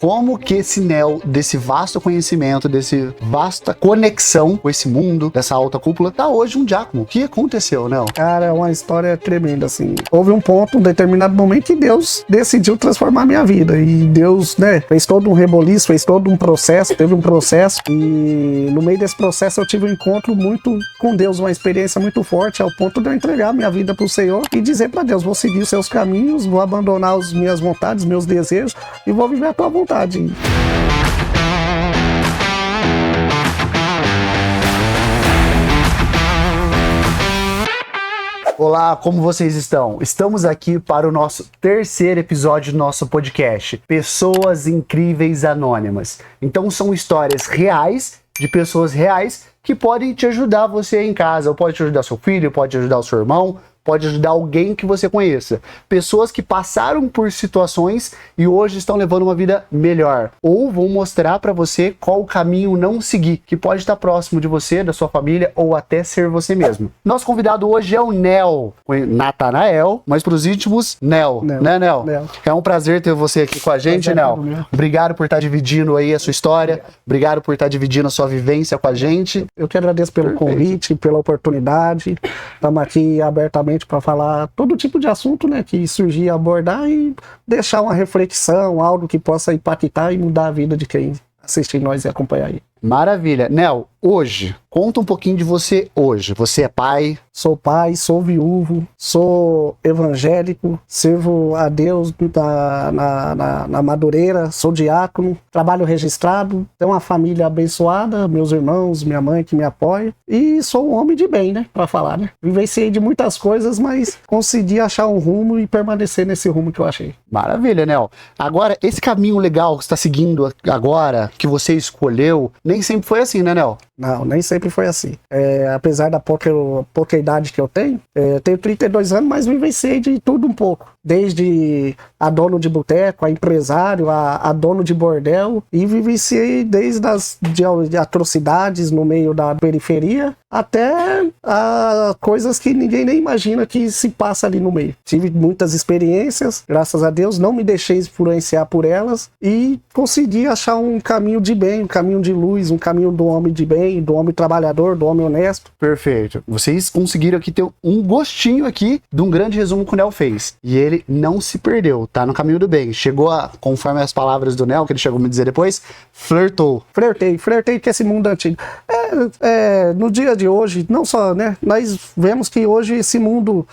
como que esse Nel, desse vasto conhecimento, desse vasta conexão com esse mundo, dessa alta cúpula, tá hoje um diácono. O que aconteceu, Nel? Cara, é uma história tremenda, assim. Houve um ponto, um determinado momento que Deus decidiu transformar a minha vida. E Deus, né, fez todo um reboliço, fez todo um processo, teve um processo. E no meio desse processo eu tive um encontro muito com Deus, uma experiência muito forte, ao ponto de eu entregar minha vida pro Senhor e dizer pra Deus, vou seguir os seus caminhos, vou abandonar as minhas vontades, meus desejos e vou viver a tua vontade. Olá, como vocês estão? Estamos aqui para o nosso terceiro episódio do nosso podcast, Pessoas Incríveis Anônimas. Então são histórias reais, de pessoas reais, que podem te ajudar você em casa, ou pode te ajudar seu filho, pode ajudar o seu irmão, pode ajudar alguém que você conheça. Pessoas que passaram por situações e hoje estão levando uma vida melhor. Ou vão mostrar para você qual caminho não seguir, que pode estar próximo de você, da sua família, ou até ser você mesmo. Nosso convidado hoje é o Nel, Natanael, mas para os íntimos, Nel. Né, Nel? É um prazer ter você aqui com a gente, Nel. Obrigado por estar dividindo aí a sua história. Obrigado por estar dividindo a sua vivência com a gente. Eu te agradeço pelo convite, pela oportunidade. Estamos aqui abertamente para falar todo tipo de assunto, né, que surgir, abordar e deixar uma reflexão, algo que possa impactar e mudar a vida de quem assistir nós e acompanhar aí. Maravilha. Nel, hoje, conta um pouquinho de você hoje. Você é pai? Sou pai, sou viúvo, sou evangélico, sirvo a Deus na Madureira, sou diácono, trabalho registrado, tenho uma família abençoada, meus irmãos, minha mãe que me apoia, e sou um homem de bem, né, pra falar, né. Vivenciei de muitas coisas, mas consegui achar um rumo e permanecer nesse rumo que eu achei. Maravilha, Nel. Agora, esse caminho legal que você está seguindo agora, que você escolheu, nem sempre foi assim, né, Nel? Não, nem sempre foi assim. Apesar da pouca idade que eu tenho 32 anos, mas vivenciei de tudo um pouco. Desde a dono de boteco, a empresário, a dono de bordel, e vivenciei desde de atrocidades no meio da periferia até coisas que ninguém nem imagina que se passa ali no meio. Tive muitas experiências, graças a Deus, não me deixei influenciar por elas e consegui achar um caminho de bem, um caminho de luz, um caminho do homem de bem, do homem trabalhador, do homem honesto. Perfeito. Vocês conseguiram aqui ter um gostinho aqui de um grande resumo que o Nel fez. E ele não se perdeu, tá no caminho do bem. Chegou a, conforme as palavras do Nel, que ele chegou a me dizer depois, flertou. Flertei com esse mundo antigo. No dia de hoje, não só, né, nós vemos que hoje esse mundo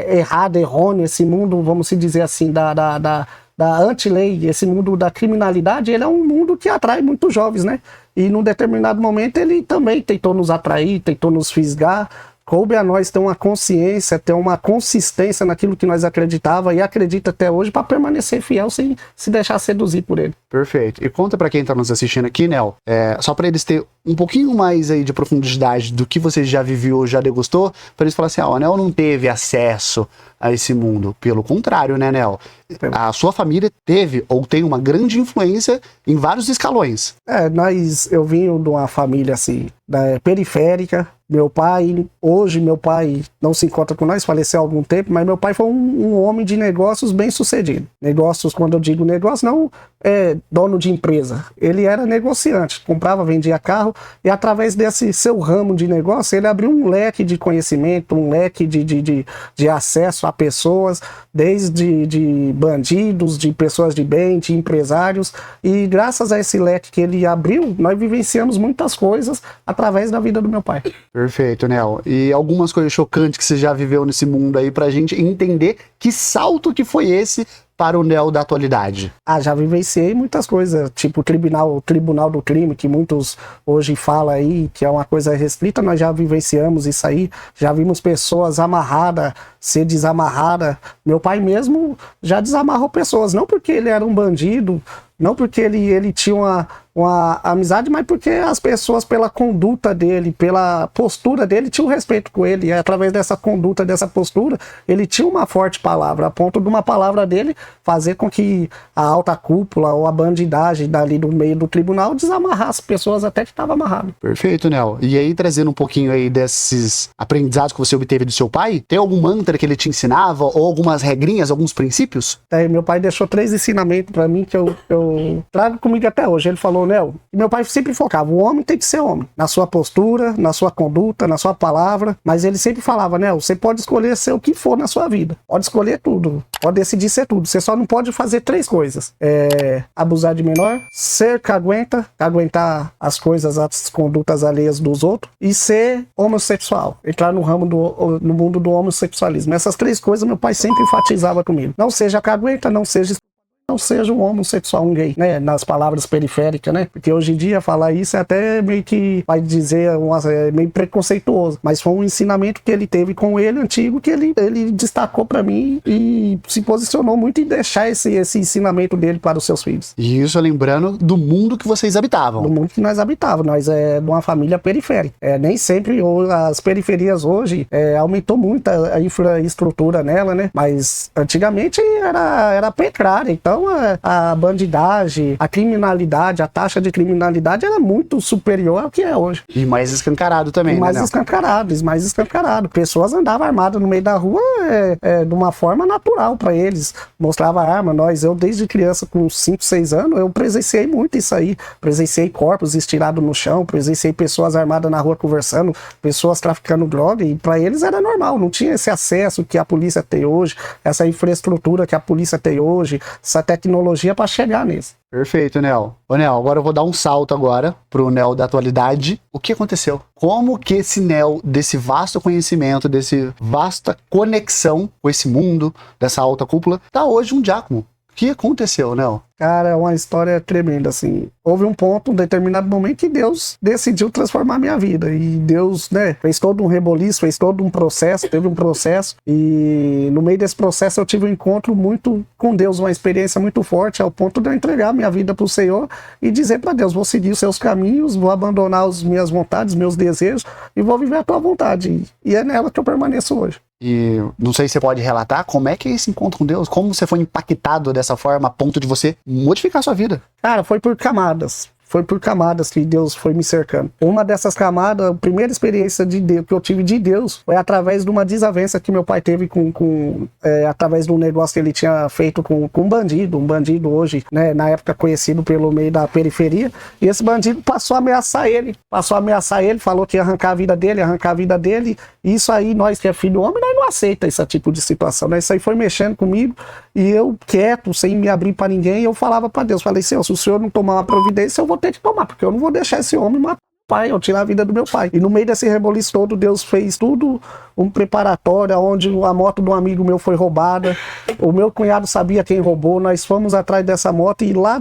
errado, errôneo, esse mundo, vamos dizer assim, da anti-lei, esse mundo da criminalidade, ele é um mundo que atrai muitos jovens, né? E num determinado momento ele também tentou nos atrair, tentou nos fisgar. Coube a nós ter uma consciência, ter uma consistência naquilo que nós acreditava e acredita até hoje para permanecer fiel sem se deixar seduzir por ele. Perfeito. E conta para quem tá nos assistindo aqui, Nel, só para eles terem um pouquinho mais aí de profundidade do que você já viveu, já degustou, para eles falarem assim, o Nel não teve acesso a esse mundo. Pelo contrário, né, Nel? A sua família teve ou tem uma grande influência em vários escalões. Eu vim de uma família assim, periférica. Meu pai não se encontra com nós, faleceu há algum tempo, mas meu pai foi um homem de negócios bem sucedido. Negócios, quando eu digo negócio, não dono de empresa. Ele era negociante, comprava, vendia carro, e através desse seu ramo de negócio, ele abriu um leque de conhecimento, um leque de acesso a pessoas, desde de bandidos, de pessoas de bem, de empresários, e graças a esse leque que ele abriu, nós vivenciamos muitas coisas através da vida do meu pai. Perfeito, Nel. E algumas coisas chocantes que você já viveu nesse mundo aí pra gente entender que salto que foi esse para o Nel da atualidade? Já vivenciei muitas coisas, tipo o Tribunal do Crime, que muitos hoje falam aí, que é uma coisa restrita, nós já vivenciamos isso aí, já vimos pessoas amarradas, ser desamarradas. Meu pai mesmo já desamarrou pessoas, não porque ele era um bandido, não porque ele tinha uma amizade, mas porque as pessoas, pela conduta dele, pela postura dele, tinham respeito com ele. E através dessa conduta, dessa postura, ele tinha uma forte palavra, a ponto de uma palavra dele fazer com que a alta cúpula ou a bandidagem dali do meio do tribunal desamarrasse pessoas até que estavam amarradas. Perfeito, Nel. E aí, trazendo um pouquinho aí desses aprendizados que você obteve do seu pai, tem algum mantra que ele te ensinava, ou algumas regrinhas, alguns princípios? Meu pai deixou 3 ensinamentos para mim que eu eu trago comigo até hoje. Ele falou, Nel, meu pai sempre focava, o homem tem que ser homem, na sua postura, na sua conduta, na sua palavra, mas ele sempre falava, Nel, você pode escolher ser o que for na sua vida, pode escolher tudo, pode decidir ser tudo, você só não pode fazer 3 coisas, abusar de menor, ser aguentar as coisas, as condutas alheias dos outros, e ser homossexual, entrar no ramo no mundo do homossexualismo. Essas 3 coisas meu pai sempre enfatizava comigo, não seja caguenta, não seja um homossexual, um gay, né, nas palavras periféricas, né, porque hoje em dia falar isso é até meio que, vai dizer, meio preconceituoso, mas foi um ensinamento que ele teve com ele, antigo, que ele destacou pra mim e se posicionou muito em deixar esse ensinamento dele para os seus filhos. E isso lembrando do mundo que vocês habitavam. Do mundo que nós habitávamos, nós é de uma família periférica, nem sempre, as periferias hoje, aumentou muito a infraestrutura nela, né, mas antigamente era precária, então a bandidagem, a criminalidade, a taxa de criminalidade era muito superior ao que é hoje. E mais escancarado também, mais escancarado. Pessoas andavam armadas no meio da rua de uma forma natural para eles. Mostrava arma. Eu desde criança, com 5, 6 anos, eu presenciei muito isso aí. Presenciei corpos estirados no chão, presenciei pessoas armadas na rua conversando, pessoas traficando droga, e para eles era normal, não tinha esse acesso que a polícia tem hoje, essa infraestrutura que a polícia tem hoje, essa tecnologia para chegar nisso. Perfeito, Nel. Ô, Nel, agora eu vou dar um salto agora pro Nel da atualidade. O que aconteceu? Como que esse Nel, desse vasto conhecimento, desse vasta conexão com esse mundo, dessa alta cúpula, tá hoje um diácono? O que aconteceu, Nel? Cara, é uma história tremenda, assim. Houve um determinado momento que Deus decidiu transformar a minha vida. E Deus, né, fez todo um reboliço, fez todo um processo, teve um processo. E no meio desse processo eu tive um encontro muito com Deus, uma experiência muito forte, ao ponto de eu entregar minha vida pro Senhor e dizer para Deus, vou seguir os seus caminhos, vou abandonar as minhas vontades, meus desejos, e vou viver a tua vontade. E é nela que eu permaneço hoje. E não sei se você pode relatar como é que é esse encontro com Deus, como você foi impactado dessa forma a ponto de você modificar a sua vida. Cara, foi por camadas. Foi por camadas que Deus foi me cercando. Uma dessas camadas, a primeira experiência de Deus, que eu tive de Deus, foi através de uma desavença que meu pai teve através de um negócio que ele tinha feito com um bandido hoje, né, na época conhecido pelo meio da periferia, e esse bandido passou a ameaçar ele, falou que ia arrancar a vida dele, e isso aí, nós que é filho homem, nós não aceita esse tipo de situação, né? Isso aí foi mexendo comigo, e eu quieto, sem me abrir para ninguém, eu falava para Deus, falei, Senhor, se o Senhor não tomar uma providência, eu vou ter que tomar, porque eu não vou deixar esse homem matar meu pai, eu tirar a vida do meu pai. E no meio desse reboliço todo, Deus fez tudo um preparatório, onde a moto de um amigo meu foi roubada, o meu cunhado sabia quem roubou, nós fomos atrás dessa moto, e lá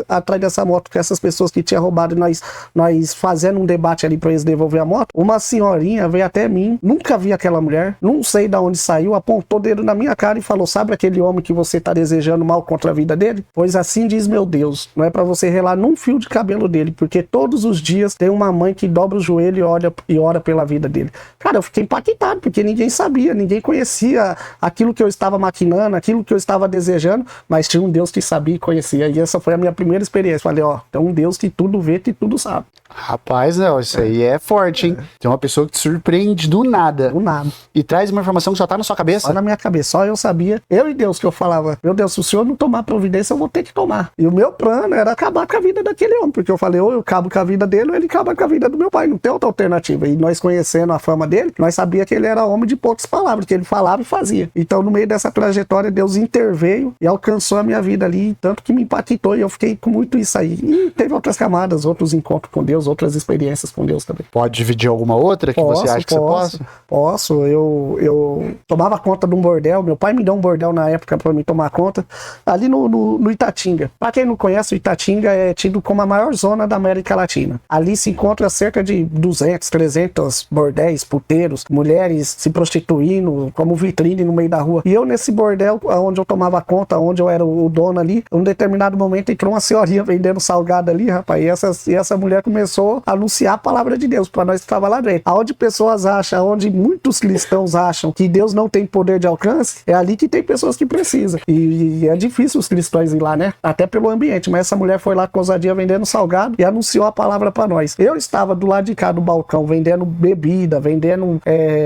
atrás dessa moto, com essas pessoas que tinham roubado, nós fazendo um debate ali para eles devolver a moto, uma senhorinha veio até mim, nunca vi aquela mulher, não sei de onde saiu, apontou o dedo na minha cara e falou, sabe aquele homem que você está desejando mal contra a vida dele? Pois assim diz meu Deus, não é para você relar num fio de cabelo dele, porque todos os dias tem uma mãe que dobra o joelho e ora pela vida dele. Cara, eu fiquei impactado, porque ninguém sabia, ninguém conhecia aquilo que eu estava maquinando, aquilo que eu estava desejando, mas tinha um Deus que sabia e conhecia, e essa foi a minha primeira experiência. Falei, tem um Deus que tudo vê, que tudo sabe. Rapaz, não, isso aí é forte, hein? Tem uma pessoa que te surpreende do nada. Do nada. E traz uma informação que só tá na sua cabeça? Só na minha cabeça, só eu sabia. Eu e Deus que eu falava, meu Deus, se o Senhor não tomar providência, eu vou ter que tomar. E o meu plano era acabar com a vida daquele homem, porque eu falei, ou eu acabo com a vida dele, ou ele acaba com a vida do meu pai, não tem outra alternativa. E nós conhecendo a fama dele, nós sabia que ele era homem de poucas palavras, que ele falava e fazia. Então no meio dessa trajetória, Deus interveio e alcançou a minha vida ali, tanto que me impactou, e eu fiquei com muito isso aí. E teve outras camadas, outros encontros com Deus, outras experiências com Deus também. Pode dividir alguma outra que você acha que você possa? Posso. Eu tomava conta de um bordel, meu pai me deu um bordel na época para me tomar conta, ali no Itatinga. Para quem não conhece, o Itatinga é tido como a maior zona da América Latina. Ali se encontra cerca de 200, 300 bordéis, puteiros, mulheres se prostituindo como vitrine no meio da rua. E eu nesse bordel, onde eu tomava conta, onde eu era o dono ali, em um determinado momento entrou uma senhorinha vendendo salgado ali, rapaz, e essa mulher começou a anunciar a palavra de Deus para nós que estava lá dentro. Aonde pessoas acham, onde muitos cristãos acham que Deus não tem poder de alcance, é ali que tem pessoas que precisam. E é difícil os cristãos ir lá, né? Até pelo ambiente, mas essa mulher foi lá com ousadia vendendo salgado e anunciou a palavra para nós. Eu estava do lado de cá do balcão vendendo bebida,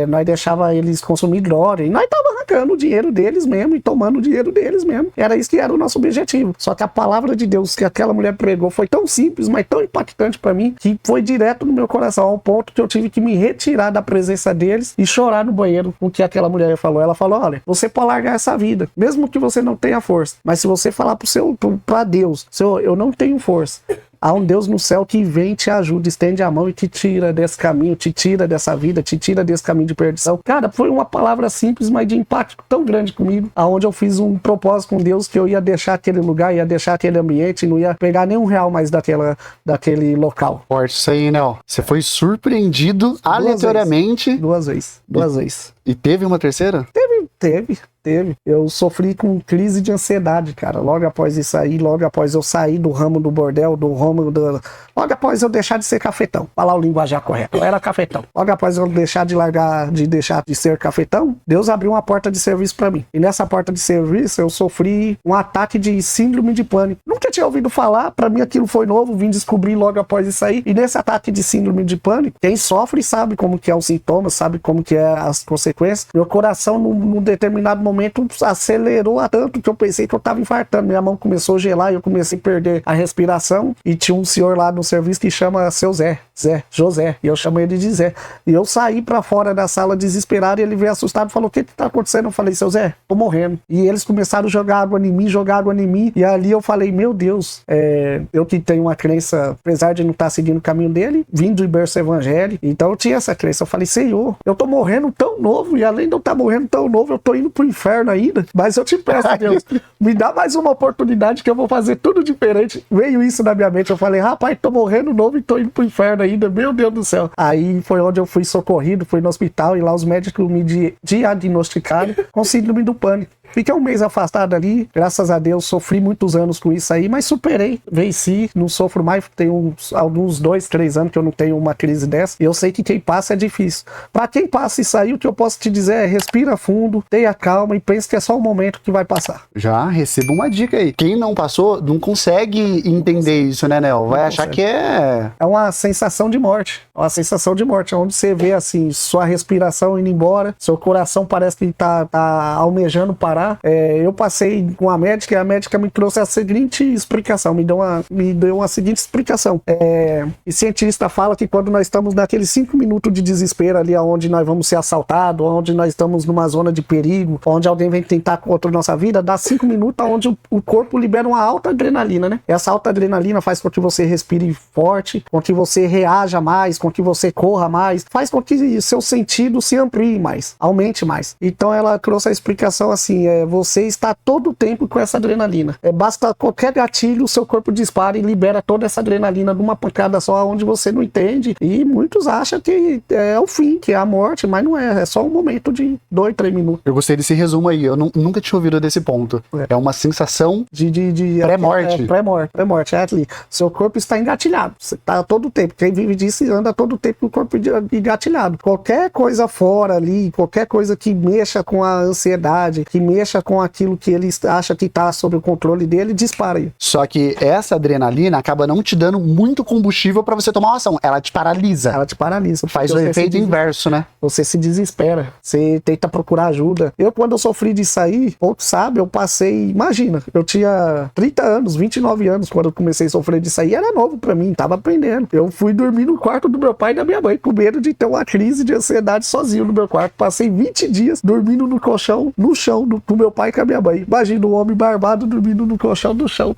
nós deixava eles consumir droga, e nós tava sacando o dinheiro deles mesmo e tomando o dinheiro deles mesmo. Era isso que era o nosso objetivo. Só que a palavra de Deus que aquela mulher pregou foi tão simples, mas tão impactante pra mim, que foi direto no meu coração, ao ponto que eu tive que me retirar da presença deles e chorar no banheiro com o que aquela mulher falou. Ela falou: olha, você pode largar essa vida, mesmo que você não tenha força, mas se você falar pra Deus, Senhor, eu não tenho força, há um Deus no céu que vem, te ajuda, estende a mão e te tira desse caminho, te tira dessa vida, te tira desse caminho de perdição. Cara, foi uma palavra simples, mas de impacto tão grande comigo, aonde eu fiz um propósito com Deus que eu ia deixar aquele lugar, ia deixar aquele ambiente, não ia pegar nem R$1 mais daquele local. Forte isso aí, né? Você foi surpreendido aleatoriamente. Duas vezes. E teve uma terceira? Teve. Eu sofri com crise de ansiedade, cara. Logo após isso aí, logo após eu sair do ramo do bordel, logo após eu deixar de ser cafetão. Falar o linguajar correto. Eu era cafetão. Logo após eu deixar de ser cafetão, Deus abriu uma porta de serviço pra mim. E nessa porta de serviço eu sofri um ataque de síndrome de pânico. Nunca tinha ouvido falar, pra mim aquilo foi novo, vim descobrir logo após isso aí. E nesse ataque de síndrome de pânico, quem sofre sabe como que é os sintomas, sabe como que é as consequências. Meu coração, num determinado momento, acelerou a tanto que eu pensei que eu tava infartando. Minha mão começou a gelar e eu comecei a perder a respiração. E tinha um senhor lá no serviço que chama seu José, e eu chamo ele de Zé. E eu saí pra fora da sala desesperado e ele veio assustado e falou: o que tá acontecendo? Eu falei: seu Zé, tô morrendo. E eles começaram a jogar água em mim, e ali eu falei: meu Deus, eu que tenho uma crença, apesar de não estar seguindo o caminho dele, vindo de berço evangélico, então eu tinha essa crença. Eu falei: Senhor, eu tô morrendo tão novo, e além de eu estar morrendo tão novo, eu tô indo pro inferno ainda, mas eu te peço, Deus, me dá mais uma oportunidade que eu vou fazer tudo diferente. Veio isso na minha mente, eu falei: rapaz, tô morrendo novo e tô indo pro inferno ainda, meu Deus do céu. Aí foi onde eu fui socorrido, fui no hospital, e lá os médicos me diagnosticaram com síndrome do pânico. Fiquei um mês afastado ali, graças a Deus, sofri muitos anos com isso aí, mas superei, venci, não sofro mais, tem alguns 2, 3 anos que eu não tenho uma crise dessa, e eu sei que quem passa é difícil. Pra quem passa isso aí, o que eu posso te dizer é: respira fundo, tenha calma e pense que é só um momento que vai passar. Já recebo uma dica aí. Quem não passou, não consegue entender isso, né, Nel? Vai achar que é... É uma sensação de morte, onde você vê, assim, sua respiração indo embora, seu coração parece que tá almejando parar. Eu passei com a médica, e a médica me trouxe a seguinte explicação, me deu uma seguinte explicação. E cientista fala que quando nós estamos naqueles 5 minutos de desespero ali, onde nós vamos ser assaltados, onde nós estamos numa zona de perigo, onde alguém vem tentar contra a nossa vida, dá 5 minutos onde o corpo libera uma alta adrenalina, né? Essa alta adrenalina faz com que você respire forte, com que você reaja mais, com que você corra mais, faz com que seu sentido se amplie mais, aumente mais. Então ela trouxe a explicação assim: você está todo o tempo com essa adrenalina. Basta qualquer gatilho, o seu corpo dispara e libera toda essa adrenalina de uma pancada só, onde você não entende. E muitos acham que é o fim, que é a morte, mas não é. É só um momento de 2, 3 minutos. Eu gostei desse resumo aí. Eu nunca tinha ouvido desse ponto. É uma sensação de pré-morte. Pré-morte. É ali. Seu corpo está engatilhado. Você está todo o tempo. Quem vive disso anda todo o tempo com o corpo engatilhado. Qualquer coisa fora ali, qualquer coisa que mexa com a ansiedade, que mexa com aquilo que ele acha que está sob o controle dele, dispara aí. Só que essa adrenalina acaba não te dando muito combustível para você tomar uma ação. Ela te paralisa. Faz o efeito inverso, né? Você se desespera. Você tenta procurar ajuda. Quando eu sofri disso aí, pouco sabe, eu passei... Imagina, eu tinha 30 anos, 29 anos quando eu comecei a sofrer disso aí. Era novo pra mim, tava aprendendo. Eu fui dormir no quarto do meu pai e da minha mãe, com medo de ter uma crise de ansiedade sozinho no meu quarto. Passei 20 dias dormindo no colchão, no chão, com meu pai e com a minha mãe. Imagina um homem barbado dormindo no colchão do chão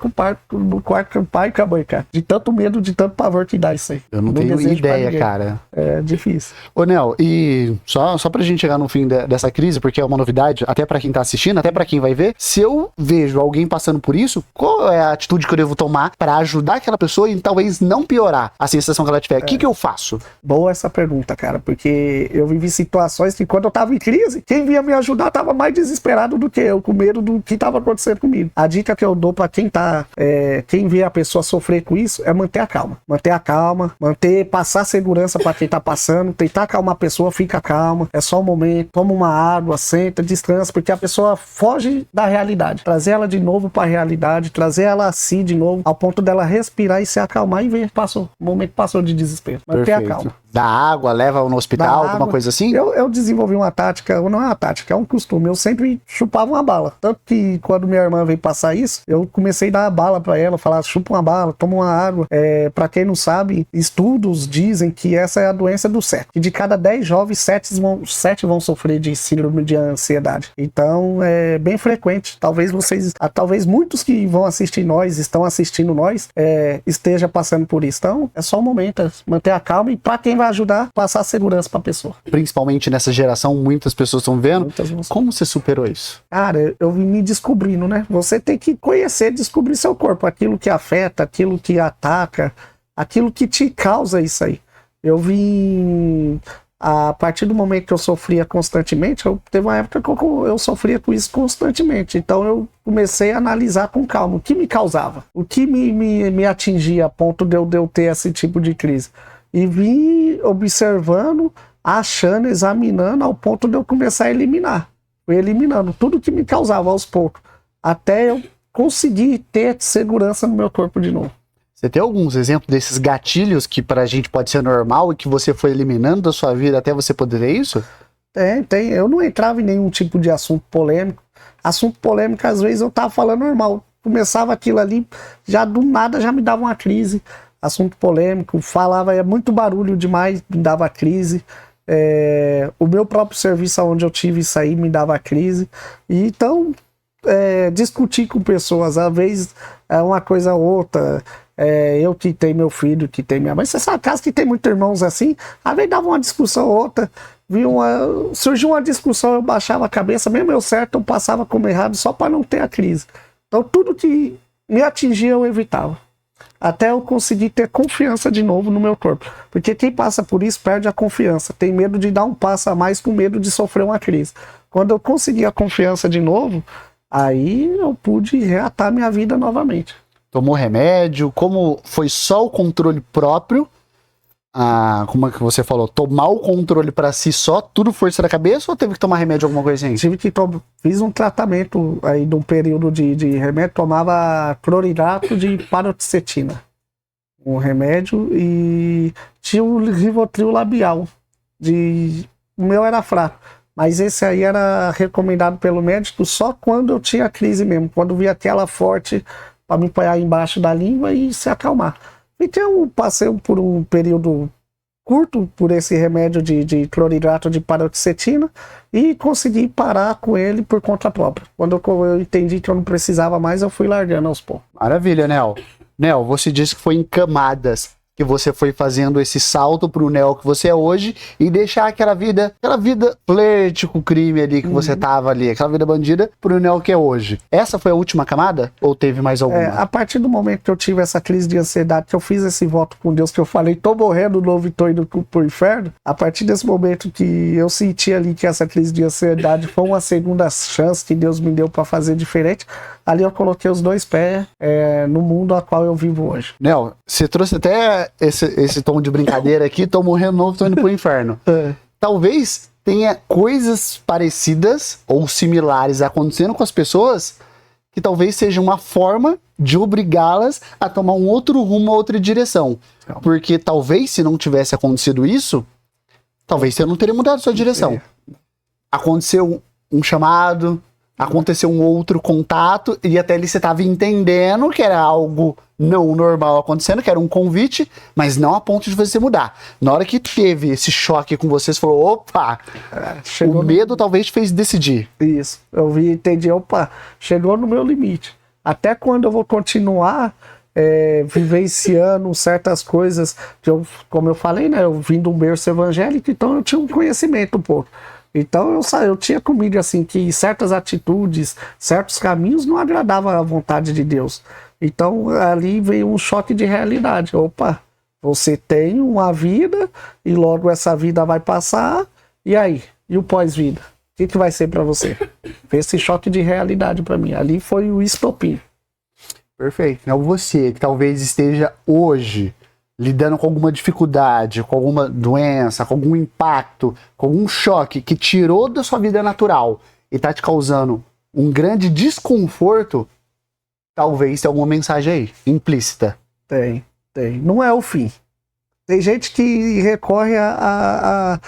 no quarto com o pai e com a mãe, cara. De tanto medo, de tanto pavor que dá isso aí. Eu não tenho ideia, cara. É difícil. Ô, Nel, e só pra gente chegar no fim dessa crise, porque é uma novidade, até pra quem tá assistindo, até pra quem vai ver, se eu vejo alguém passando por isso, qual é a atitude que eu devo tomar pra ajudar aquela pessoa e talvez não piorar a sensação que ela tiver? O que eu faço? Boa essa pergunta, cara, porque eu vivi situações que quando eu tava em crise, quem vinha me ajudar tava mais desesperado do que eu, com medo do que tava acontecendo comigo. A dica que eu dou pra quem quem vê a pessoa sofrer com isso é manter a calma. Passar segurança pra quem tá passando, tentar acalmar a pessoa, fica calma, é só um momento, toma uma água, senta, descansa, porque a pessoa foge da realidade. Trazer ela de novo pra realidade, trazer ela a si de novo, ao ponto dela respirar e se acalmar e ver, passou, o momento passou de desespero. Manter a calma. Dá água, leva no hospital, alguma coisa assim? Eu desenvolvi uma tática, não é uma tática, é um costume. Eu sempre chupava uma bala. Tanto que quando minha irmã veio passar isso, eu comecei a dar a bala pra ela, falar, chupa uma bala, toma uma água. Pra quem não sabe, estudos dizem que essa é a doença do século. Que de cada 10 jovens, 7 vão sofrer de síndrome de ansiedade. Então, é bem frequente. Talvez muitos que vão assistir nós, estão assistindo nós, esteja passando por isso. Então, é só um momento, manter a calma e pra quem vai ajudar, passar segurança pra pessoa. Principalmente nessa geração, muitas pessoas estão vendo. Como você superou isso? Cara, eu vim me descobrindo, né? Você tem que conhecer, descobrir seu corpo, aquilo que afeta, aquilo que ataca, aquilo que te causa isso aí. Eu vim... A partir do momento que eu sofria constantemente, teve uma época que eu sofria com isso constantemente. Então eu comecei a analisar com calma o que me causava, o que me atingia a ponto de eu ter esse tipo de crise. E vim observando, achando, examinando, ao ponto de eu começar a eliminar. Fui eliminando tudo que me causava aos poucos, até eu conseguir ter segurança no meu corpo de novo. Você tem alguns exemplos desses gatilhos que pra gente pode ser normal e que você foi eliminando da sua vida até você poder ter isso? Tem. Eu não entrava em nenhum tipo de assunto polêmico. Assunto polêmico, às vezes, eu tava falando normal. Começava aquilo ali, já do nada já me dava uma crise. Assunto polêmico, falava, muito barulho demais, me dava crise. O meu próprio serviço onde eu tive isso aí me dava crise. E então, discutir com pessoas, às vezes é uma coisa ou outra. Eu que tenho meu filho, que tem minha mãe, você sabe, caso que tem muitos irmãos assim, às vezes dava uma discussão ou outra, surgiu uma discussão, eu baixava a cabeça, mesmo eu certo, eu passava como errado só para não ter a crise. Então tudo que me atingia eu evitava, até eu conseguir ter confiança de novo no meu corpo, porque quem passa por isso perde a confiança, tem medo de dar um passo a mais com medo de sofrer uma crise. Quando eu consegui a confiança de novo, aí eu pude reatar minha vida novamente. Tomou remédio? Como foi só o controle próprio? Como é que você falou? Tomar o controle pra si só? Tudo força da cabeça ou teve que tomar remédio, alguma coisa assim? Fiz um tratamento aí de um período de remédio, tomava cloridrato de paroxetina. Um remédio e tinha o Rivotril labial. O meu era fraco. Mas esse aí era recomendado pelo médico só quando eu tinha crise mesmo. Quando via aquela forte para me apoiar embaixo da língua e se acalmar. Então eu passei por um período curto por esse remédio de cloridrato de paroxetina e consegui parar com ele por conta própria. Quando eu entendi que eu não precisava mais, eu fui largando aos poucos. Maravilha, Nel. Nel, você disse que foi em camadas que você foi fazendo esse salto pro Nel que você é hoje e deixar aquela vida flerte com o crime ali que você tava ali, aquela vida bandida, pro Nel que é hoje. Essa foi a última camada? Ou teve mais alguma? A partir do momento que eu tive essa crise de ansiedade, que eu fiz esse voto com Deus, que eu falei, tô morrendo novo e tô indo pro inferno, a partir desse momento que eu senti ali que essa crise de ansiedade foi uma segunda chance que Deus me deu para fazer diferente, ali eu coloquei os dois pés no mundo a qual eu vivo hoje. Nel, você trouxe até esse tom de brincadeira aqui, tô morrendo novo, tô indo pro inferno. Talvez tenha coisas parecidas ou similares acontecendo com as pessoas que talvez seja uma forma de obrigá-las a tomar um outro rumo, outra direção. Porque talvez se não tivesse acontecido isso, talvez você não teria mudado sua direção. Aconteceu um chamado, aconteceu um outro contato e até ali você estava entendendo que era algo não normal acontecendo, que era um convite, mas não a ponto de você mudar. Na hora que teve esse choque com você falou, opa, o medo talvez te fez decidir. Isso, eu entendi, opa, chegou no meu limite. Até quando eu vou continuar vivenciando certas coisas, que como eu falei, né, eu vim de um berço evangélico, então eu tinha um conhecimento um pouco. Então eu tinha comigo assim que certas atitudes, certos caminhos não agradavam à vontade de Deus. Então ali veio um choque de realidade. Opa, você tem uma vida e logo essa vida vai passar, e aí? E o pós-vida? O que vai ser para você? Esse choque de realidade para mim. Ali foi o estopim. Perfeito. Então você que talvez esteja hoje lidando com alguma dificuldade, com alguma doença, com algum impacto, com algum choque que tirou da sua vida natural e tá te causando um grande desconforto, talvez tenha alguma mensagem aí, implícita. Tem. Não é o fim. Tem gente que recorre a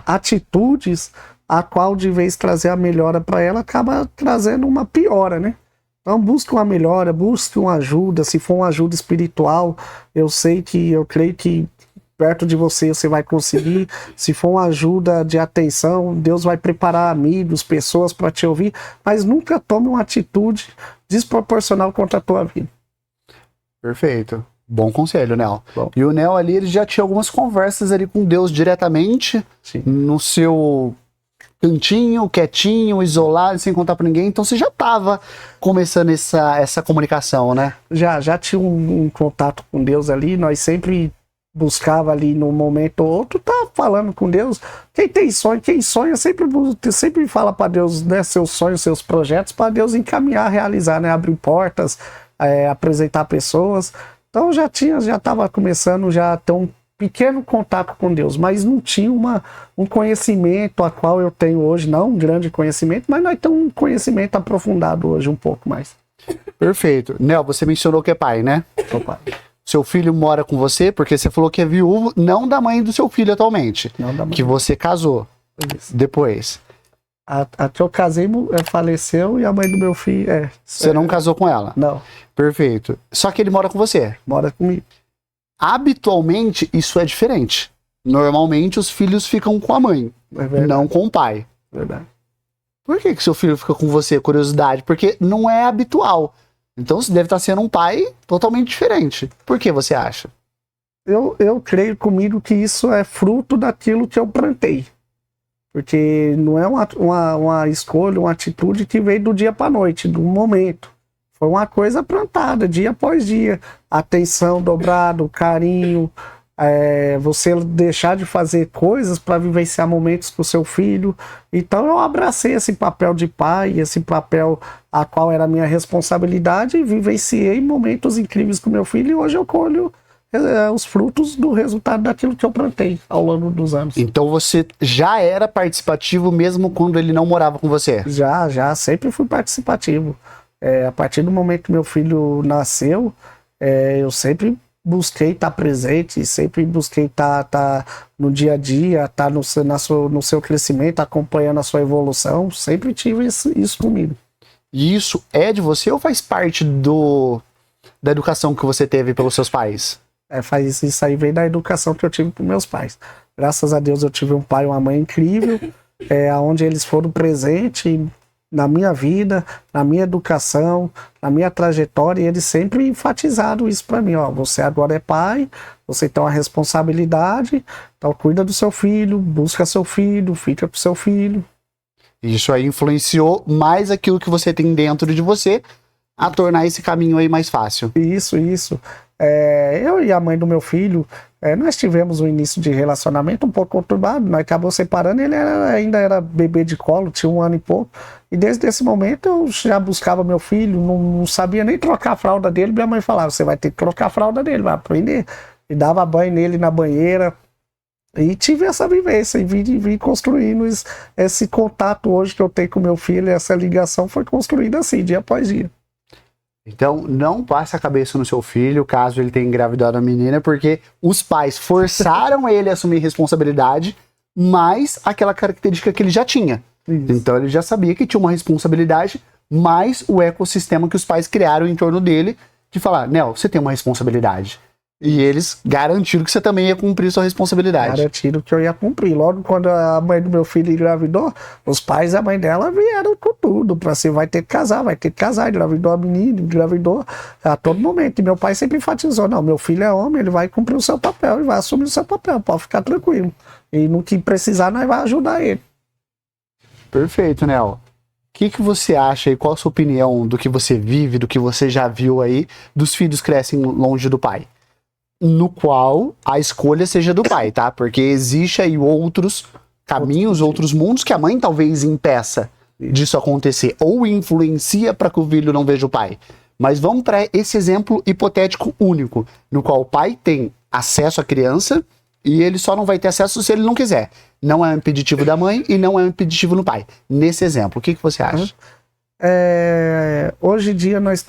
atitudes a qual, de vez trazer a melhora para ela, acaba trazendo uma piora, né? Então busque uma melhora, busque uma ajuda. Se for uma ajuda espiritual, eu creio que perto de você vai conseguir. Se for uma ajuda de atenção, Deus vai preparar amigos, pessoas para te ouvir, mas nunca tome uma atitude desproporcional contra a tua vida. Perfeito. Bom conselho, Nel. Bom. E o Nel ali, ele já tinha algumas conversas ali com Deus diretamente, Sim. no seu cantinho, quietinho, isolado, sem contar pra ninguém. Então você já tava começando essa comunicação, né? Já tinha um contato com Deus ali, nós sempre buscava ali no momento ou outro, tá falando com Deus. Quem sonha sempre fala para Deus, né, seus sonhos, seus projetos, para Deus encaminhar, realizar, né, abrir portas, apresentar pessoas. Então já estava começando já a ter um pequeno contato com Deus, mas não tinha um conhecimento a qual eu tenho hoje, não um grande conhecimento, mas nós temos um conhecimento aprofundado hoje um pouco mais. Perfeito. Nel, você mencionou que é pai, né? Sou pai. Seu filho mora com você, porque você falou que é viúvo, não da mãe do seu filho atualmente. Não da mãe. Que você casou Isso. depois. A que eu casei faleceu e a mãe do meu filho Você não casou com ela? Não, Perfeito. Só que ele mora com você. mora comigo. Habitualmente, isso é diferente. Normalmente, os filhos ficam com a mãe, É verdade. não com o pai. Verdade. Por que seu filho fica com você? Curiosidade. Porque não é habitual. Então, você deve estar sendo um pai totalmente diferente. Por que você acha? Eu creio comigo que isso é fruto daquilo que eu plantei. Porque não é uma escolha, uma atitude que veio do dia para a noite, do momento. Foi uma coisa plantada, dia após dia. Atenção dobrada, carinho, você deixar de fazer coisas para vivenciar momentos com o seu filho. Então eu abracei esse papel de pai, esse papel a qual era a minha responsabilidade, e vivenciei momentos incríveis com meu filho, e hoje eu colho os frutos do resultado daquilo que eu plantei ao longo dos anos. Então você já era participativo mesmo quando ele não morava com você? Já, sempre fui participativo. A partir do momento que meu filho nasceu, eu sempre busquei estar presente, sempre busquei estar no dia a dia, estar no seu crescimento, acompanhando a sua evolução. Sempre tive isso comigo. E isso é de você ou faz parte da educação que você teve pelos seus pais? Isso aí vem da educação que eu tive com meus pais. Graças a Deus eu tive um pai e uma mãe incrível, onde eles foram presentes na minha vida, na minha educação, na minha trajetória, e eles sempre enfatizaram isso para mim, você agora é pai, você tem uma responsabilidade, então cuida do seu filho, busca seu filho, fica com seu filho. Isso aí influenciou mais aquilo que você tem dentro de você a tornar esse caminho aí mais fácil. Isso. Eu e a mãe do meu filho, nós tivemos um início de relacionamento um pouco conturbado, nós acabamos separando, ele ainda era bebê de colo, tinha 1 ano e pouco, e desde esse momento eu já buscava meu filho, não sabia nem trocar a fralda dele, minha mãe falava, você vai ter que trocar a fralda dele, vai aprender, e dava banho nele na banheira, e tive essa vivência, e vim construindo esse contato hoje que eu tenho com meu filho, essa ligação foi construída assim, dia após dia. Então, não passe a cabeça no seu filho, caso ele tenha engravidado a menina, porque os pais forçaram ele a assumir responsabilidade, mais aquela característica que ele já tinha. Isso. Então, ele já sabia que tinha uma responsabilidade, mais o ecossistema que os pais criaram em torno dele, de falar, Nel, você tem uma responsabilidade. E eles garantiram que você também ia cumprir sua responsabilidade. Garantiram que eu ia cumprir. Logo quando a mãe do meu filho engravidou, os pais e a mãe dela vieram com tudo. Pra você vai ter que casar. Engravidou a menina, engravidou a todo momento. E meu pai sempre enfatizou, não, meu filho é homem, ele vai cumprir o seu papel, ele vai assumir o seu papel, pode ficar tranquilo. E no que precisar, nós vamos ajudar ele. Perfeito, Nel. O que você acha e qual a sua opinião do que você vive, do que você já viu aí, dos filhos crescem longe do pai? No qual a escolha seja do pai, tá? Porque existe aí outros caminhos, outros mundos que a mãe talvez impeça disso acontecer ou influencia para que o filho não veja o pai. Mas vamos para esse exemplo hipotético único, no qual o pai tem acesso à criança e ele só não vai ter acesso se ele não quiser. Não é um impeditivo da mãe e não é um impeditivo no pai. Nesse exemplo, o que você acha? Hoje em dia nós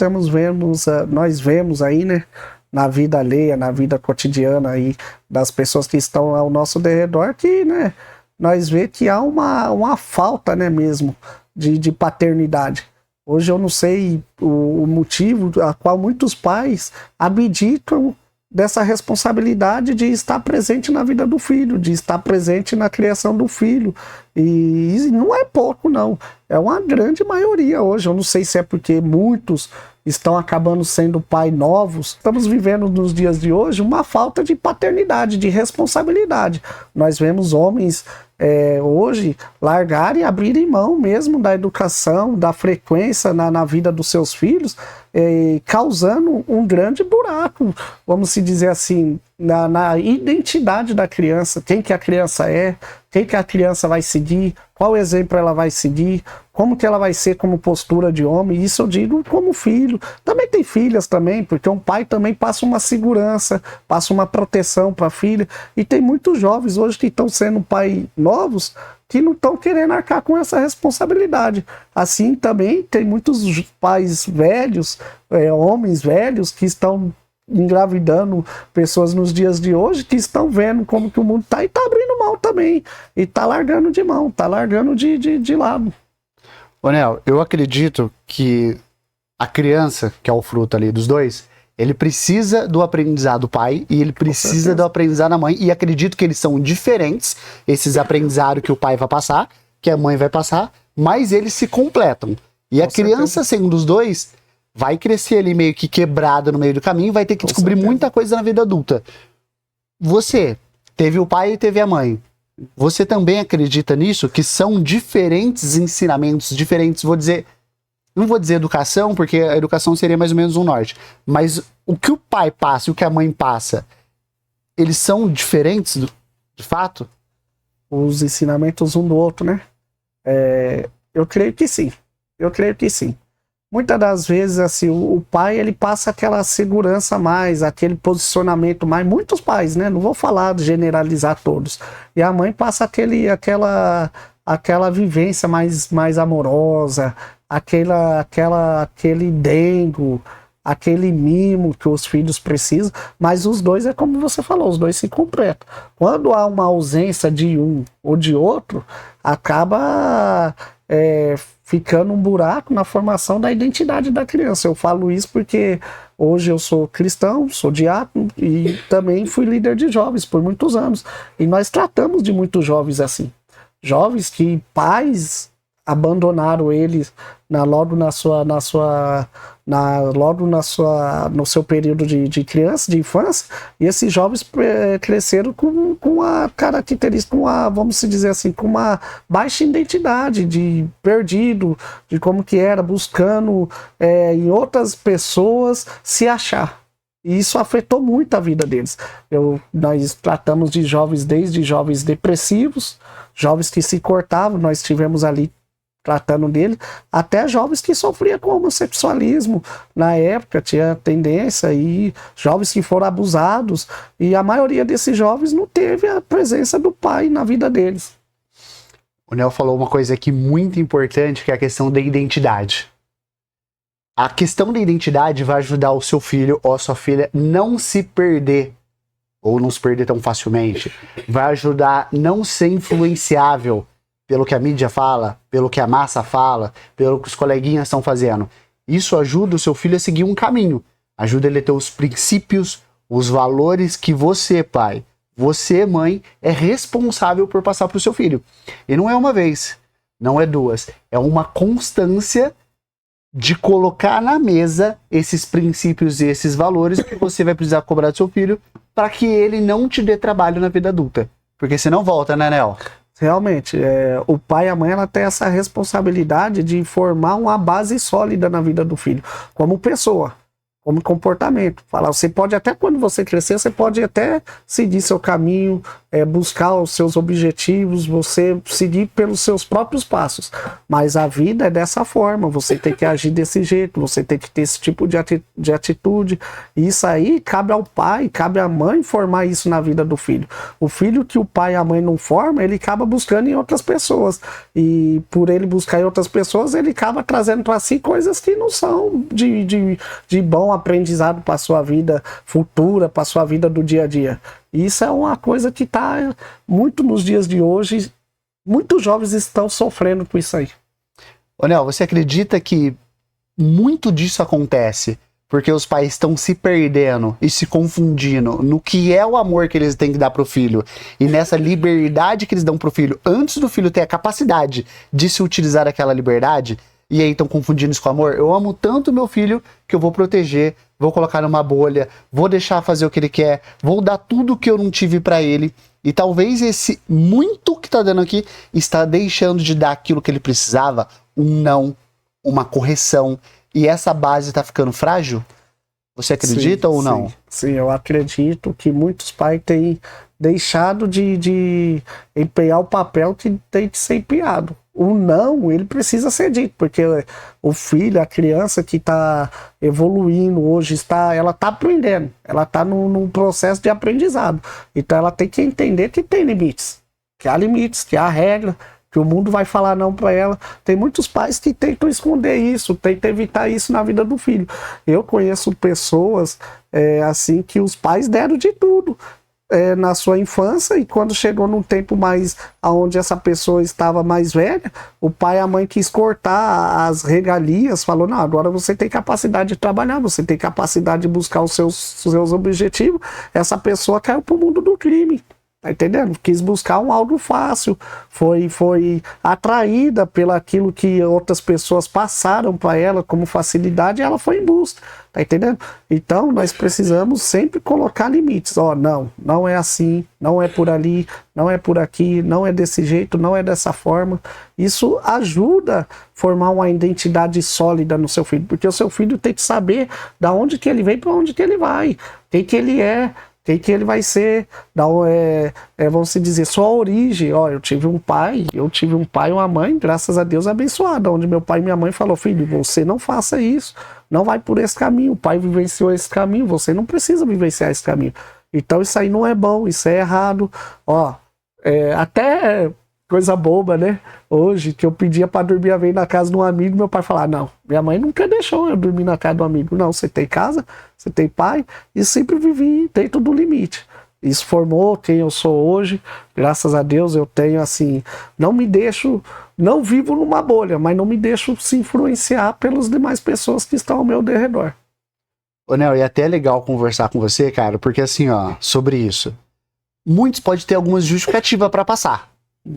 vemos aí, né, na vida alheia, na vida cotidiana aí das pessoas que estão ao nosso derredor, que, né, nós vê que há uma falta, né, mesmo de paternidade. Hoje eu não sei o motivo a qual muitos pais abdicam dessa responsabilidade de estar presente na vida do filho, de estar presente na criação do filho. E não é pouco, não. É uma grande maioria hoje. Eu não sei se é porque muitos estão acabando sendo pai novos. Estamos vivendo nos dias de hoje uma falta de paternidade, de responsabilidade. Nós vemos homens hoje largarem, abrirem mão mesmo da educação, da frequência na vida dos seus filhos, causando um grande buraco, vamos se dizer assim, na identidade da criança, quem que a criança é, quem que a criança vai seguir, qual exemplo ela vai seguir, como que ela vai ser como postura de homem. Isso eu digo como filho. Também tem filhas também, porque um pai também passa uma segurança, passa uma proteção para a filha. E tem muitos jovens hoje que estão sendo pai novos que não estão querendo arcar com essa responsabilidade. Assim também tem muitos pais velhos, homens velhos que estão engravidando pessoas nos dias de hoje, que estão vendo como que o mundo tá e tá abrindo mão também, e tá largando de mão, tá largando de lado. Ô Nel, eu acredito que a criança, que é o fruto ali dos dois, ele precisa do aprendizado do pai e ele precisa do aprendizado da mãe, e acredito que eles são diferentes, esses aprendizados que o pai vai passar, que a mãe vai passar, mas eles se completam. E a criança, sendo os dois, vai crescer ali meio que quebrada no meio do caminho, vai ter que descobrir muita coisa na vida adulta. Você teve o pai e teve a mãe. Você também acredita nisso? Que são diferentes ensinamentos, diferentes, não vou dizer educação, porque a educação seria mais ou menos um norte, mas o que o pai passa e o que a mãe passa, eles são diferentes de fato? Os ensinamentos um do outro, né? Eu creio que sim. Eu creio que sim. Muitas das vezes, assim, o pai, ele passa aquela segurança mais, aquele posicionamento mais, muitos pais, né? Não vou falar, generalizar todos. E a mãe passa aquela vivência mais amorosa, aquele dengo, aquele mimo que os filhos precisam, mas os dois é como você falou, os dois se completam. Quando há uma ausência de um ou de outro, acaba ficando um buraco na formação da identidade da criança. Eu falo isso porque hoje eu sou cristão, sou diácono e também fui líder de jovens por muitos anos. E nós tratamos de muitos jovens assim. Jovens que pais abandonaram eles no seu período de criança, de infância, e esses jovens cresceram com a característica, vamos dizer assim, com uma baixa identidade, de perdido, de como que era, buscando em outras pessoas se achar. E isso afetou muito a vida deles. Nós tratamos de jovens, desde jovens depressivos, jovens que se cortavam, nós tivemos ali tratando dele, até jovens que sofriam com homossexualismo na época, tinha tendência, e jovens que foram abusados, e a maioria desses jovens não teve a presença do pai na vida deles. O Nel falou uma coisa aqui muito importante, que é a questão da identidade. A questão da identidade vai ajudar o seu filho ou a sua filha não se perder, ou não se perder tão facilmente, vai ajudar a não ser influenciável pelo que a mídia fala, pelo que a massa fala, pelo que os coleguinhas estão fazendo. Isso ajuda o seu filho a seguir um caminho. Ajuda ele a ter os princípios, os valores que você, pai, você, mãe, é responsável por passar para o seu filho. E não é uma vez, não é duas. É uma constância de colocar na mesa esses princípios e esses valores que você vai precisar cobrar do seu filho para que ele não te dê trabalho na vida adulta. Porque senão volta, né, Nel? Realmente, o pai e a mãe, ela tem essa responsabilidade de formar uma base sólida na vida do filho, como pessoa, como comportamento. Você pode até, quando você crescer, você pode até seguir seu caminho, buscar os seus objetivos, você seguir pelos seus próprios passos. Mas a vida é dessa forma, você tem que agir desse jeito, você tem que ter esse tipo de atitude. E isso aí cabe ao pai, cabe à mãe formar isso na vida do filho. O filho que o pai e a mãe não formam, ele acaba buscando em outras pessoas. E por ele buscar em outras pessoas, ele acaba trazendo para si coisas que não são de bom um aprendizado para sua vida futura, para sua vida do dia a dia. E isso é uma coisa que está muito nos dias de hoje, muitos jovens estão sofrendo com isso aí. Ô Nel, você acredita que muito disso acontece porque os pais estão se perdendo e se confundindo no que é o amor que eles têm que dar pro filho e nessa liberdade que eles dão pro filho antes do filho ter a capacidade de se utilizar aquela liberdade? E aí estão confundindo isso com amor? Eu amo tanto meu filho que eu vou proteger, vou colocar numa bolha, vou deixar fazer o que ele quer, vou dar tudo que eu não tive pra ele. E talvez esse muito que tá dando aqui está deixando de dar aquilo que ele precisava, um não, uma correção. E essa base tá ficando frágil? Você acredita ou não? Sim, eu acredito que muitos pais têm deixado de empenhar o papel que tem de ser empenhado. O não, ele precisa ser dito, porque o filho, a criança que está evoluindo hoje, ela está aprendendo, ela está num processo de aprendizado. Então ela tem que entender que tem limites, que há regra, que o mundo vai falar não para ela. Tem muitos pais que tentam esconder isso, tentam evitar isso na vida do filho. Eu conheço pessoas assim que os pais deram de tudo na sua infância, e quando chegou num tempo mais onde essa pessoa estava mais velha, o pai e a mãe quis cortar as regalias, falou, não, agora você tem capacidade de trabalhar, você tem capacidade de buscar os seus objetivos. Essa pessoa caiu pro mundo do crime. Tá entendendo? Quis buscar algo fácil, foi atraída pelo aquilo que outras pessoas passaram para ela como facilidade, e ela foi em busca, tá entendendo? Então nós precisamos sempre colocar limites. Ó, não é assim, não é por ali, não é por aqui, não é desse jeito, não é dessa forma. Isso ajuda a formar uma identidade sólida no seu filho, porque o seu filho tem que saber da onde que ele vem, para onde que ele vai, quem que ele é, quem que ele vai ser, vamos se dizer, sua origem. Ó, eu tive um pai e uma mãe, graças a Deus, abençoada, onde meu pai e minha mãe falou, filho, você não faça isso, não vai por esse caminho, o pai vivenciou esse caminho, você não precisa vivenciar esse caminho. Então isso aí não é bom, isso é errado. Ó, até coisa boba, né? Hoje, que eu pedia para dormir a vez na casa de um amigo, meu pai falava, não, minha mãe nunca deixou eu dormir na casa de um amigo. Não, você tem casa, você tem pai, e sempre vivi dentro do limite. Isso formou quem eu sou hoje. Graças a Deus eu tenho, assim, não vivo numa bolha, mas não me deixo se influenciar pelas demais pessoas que estão ao meu redor. Ô Nel, e até é legal conversar com você, cara, porque assim, ó, sobre isso, muitos podem ter algumas justificativas para passar.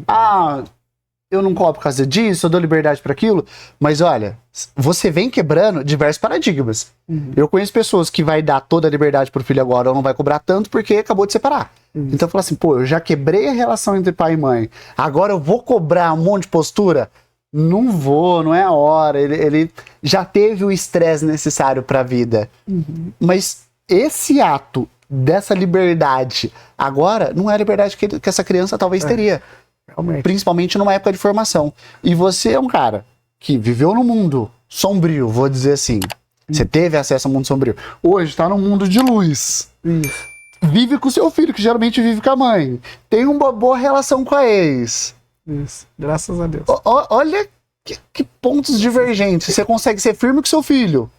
Ah, eu não cobro por causa disso, eu dou liberdade para aquilo, mas olha, você vem quebrando diversos paradigmas. Eu conheço pessoas que vai dar toda a liberdade pro filho agora, ou não vai cobrar tanto porque acabou de separar. Então fala assim, pô, eu já quebrei a relação entre pai e mãe, agora eu vou cobrar um monte de postura? Não vou, não é a hora. Ele já teve o estresse necessário para a vida. Mas esse ato dessa liberdade agora não é a liberdade que essa criança talvez teria. Realmente. Principalmente numa época de formação. E você é um cara que viveu no mundo sombrio, vou dizer assim. Você teve acesso ao mundo sombrio. Hoje está no mundo de luz. Vive com o seu filho, que geralmente vive com a mãe. Tem uma boa relação com a ex. Isso, graças a Deus. Olha que pontos divergentes. Você consegue ser firme com seu filho,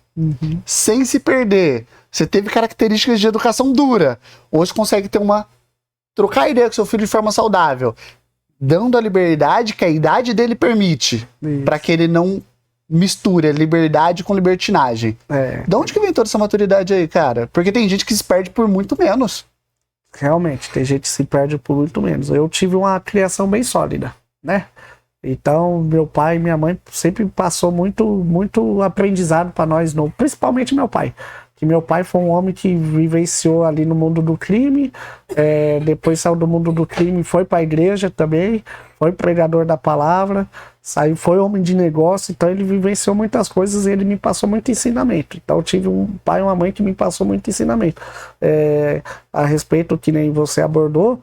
sem se perder. Você teve características de educação dura. Hoje consegue trocar ideia com seu filho de forma saudável, dando a liberdade que a idade dele permite, para que ele não misture a liberdade com libertinagem. De onde que vem toda essa maturidade aí, cara? Porque tem gente que se perde por muito menos. Realmente, tem gente que se perde por muito menos. Eu tive uma criação bem sólida, né? Então, meu pai e minha mãe sempre passou muito aprendizado para nós, principalmente meu pai. Que meu pai foi um homem que vivenciou ali no mundo do crime, depois saiu do mundo do crime, foi para a igreja também, foi pregador da palavra, foi homem de negócio, então ele vivenciou muitas coisas e ele me passou muito ensinamento. Então eu tive um pai e uma mãe que me passou muito ensinamento. A respeito, que nem você abordou,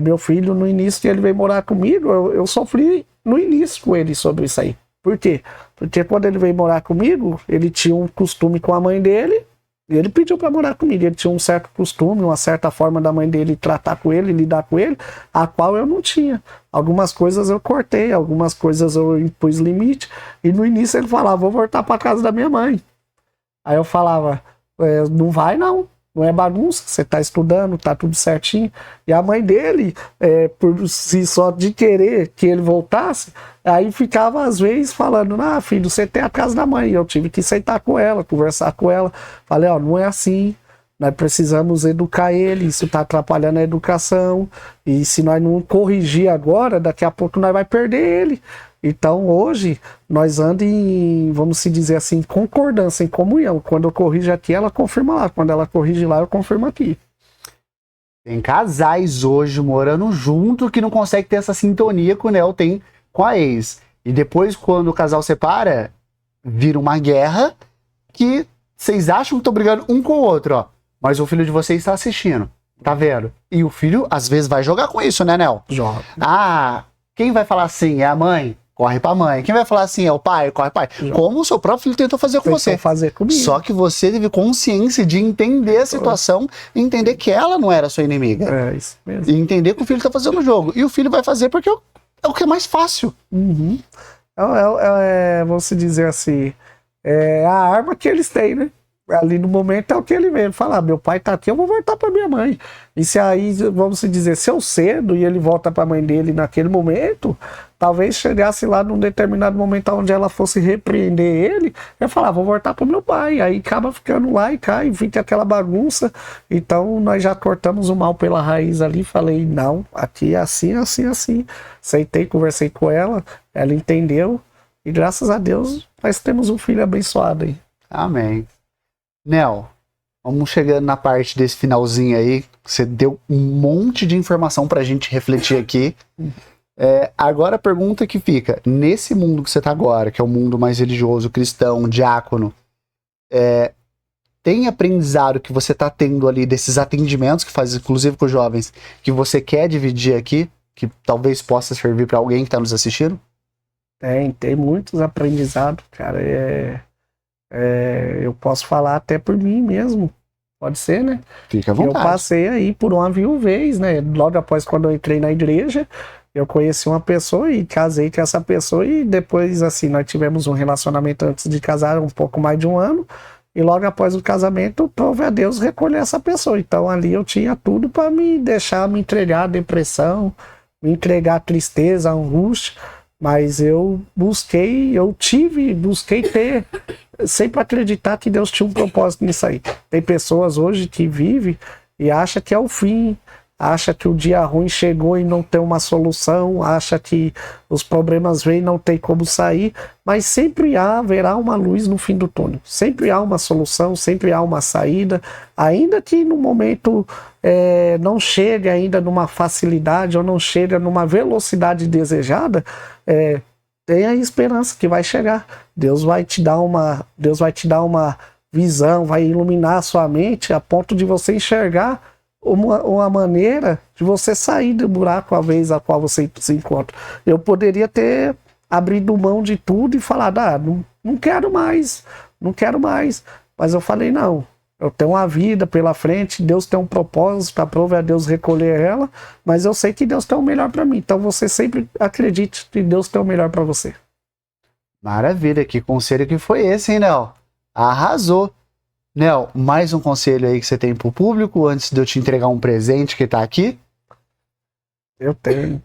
meu filho, no início ele veio morar comigo, eu sofri no início com ele sobre isso aí. Por quê? Porque quando ele veio morar comigo, ele tinha um costume com a mãe dele, e ele pediu para morar comigo. Ele tinha um certo costume, uma certa forma da mãe dele tratar com ele, lidar com ele, a qual eu não tinha. Algumas coisas eu cortei, algumas coisas eu impus limite. E no início ele falava, vou voltar para casa da minha mãe. Aí eu falava, Não vai não. Não é bagunça, você tá estudando, tá tudo certinho. E a mãe dele, por si só de querer que ele voltasse, aí ficava às vezes falando, filho, você tem a casa da mãe. Eu tive que sentar com ela, conversar com ela. Falei, não é assim, nós precisamos educar ele, isso tá atrapalhando a educação. E se nós não corrigir agora, daqui a pouco nós vai perder ele. Então hoje nós andamos em, vamos se dizer assim, concordância, em comunhão. Quando eu corrijo aqui, ela confirma lá. Quando ela corrige lá, eu confirmo aqui. Tem casais hoje morando junto que não consegue ter essa sintonia que o Nel tem com a ex. E depois, quando o casal separa, vira uma guerra que vocês acham que estão brigando um com o outro, ó. Mas o filho de vocês está assistindo, tá vendo? E o filho, às vezes, vai jogar com isso, né, Nel? Joga. Quem vai falar assim é a mãe? Corre pra mãe. Quem vai falar assim é o pai? Corre pro pai. Como o seu próprio filho tentou fazer com você. Fazer comigo. Só que você teve consciência de entender a situação e entender que ela não era sua inimiga. É isso mesmo. E entender que o filho tá fazendo o jogo. E o filho vai fazer porque é o que é mais fácil. Uhum. Vamos dizer assim, a arma que eles têm, né? Ali no momento é o que ele vê. Ele fala, meu pai tá aqui, eu vou voltar pra minha mãe. E se aí, vamos dizer, se eu cedo e ele volta pra mãe dele naquele momento, talvez chegasse lá num determinado momento onde ela fosse repreender ele, eu falar, vou voltar pro meu pai. Aí acaba ficando lá e cai, fica aquela bagunça. Então nós já cortamos o mal pela raiz ali. Falei, não, aqui é assim, assim, assim. Sentei, conversei com ela, ela entendeu. E graças a Deus nós temos um filho abençoado aí. Amém. Nel, vamos chegando na parte desse finalzinho aí. Você deu um monte de informação pra gente refletir aqui. Agora a pergunta que fica, nesse mundo que você tá agora, que é o mundo mais religioso, cristão, diácono, tem aprendizado que você tá tendo ali desses atendimentos que faz inclusive com os jovens, que você quer dividir aqui, que talvez possa servir pra alguém que tá nos assistindo? Tem muitos aprendizados, cara. Eu posso falar até por mim mesmo. Pode ser, né? Fica à vontade. Eu passei aí por uma viuvez, né? Logo após quando eu entrei na igreja, eu conheci uma pessoa e casei com essa pessoa. E depois, assim, nós tivemos um relacionamento antes de casar, um pouco mais de um ano. E logo após o casamento, prove a Deus recolher essa pessoa. Então ali eu tinha tudo para me deixar me entregar à depressão, me entregar à tristeza, à angústia. Mas eu busquei ter, sempre acreditar que Deus tinha um propósito nisso aí. Tem pessoas hoje que vivem e acham que é o fim, acha que o dia ruim chegou e não tem uma solução, acha que os problemas vêm e não tem como sair, mas sempre haverá uma luz no fim do túnel, sempre há uma solução, sempre há uma saída, ainda que no momento não chegue ainda numa facilidade ou não chegue numa velocidade desejada, tenha esperança que vai chegar. Deus vai te dar uma visão, vai iluminar a sua mente a ponto de você enxergar uma maneira de você sair do buraco a vez a qual você se encontra. Eu poderia ter abrido mão de tudo e falado, não quero mais, mas eu falei, não, eu tenho uma vida pela frente, Deus tem um propósito, aprove a Deus recolher ela, mas eu sei que Deus tem o melhor para mim, então você sempre acredite que Deus tem o melhor para você. Maravilha, que conselho que foi esse, hein, Nel? Arrasou. Nel, mais um conselho aí que você tem pro público antes de eu te entregar um presente que tá aqui? Eu tenho,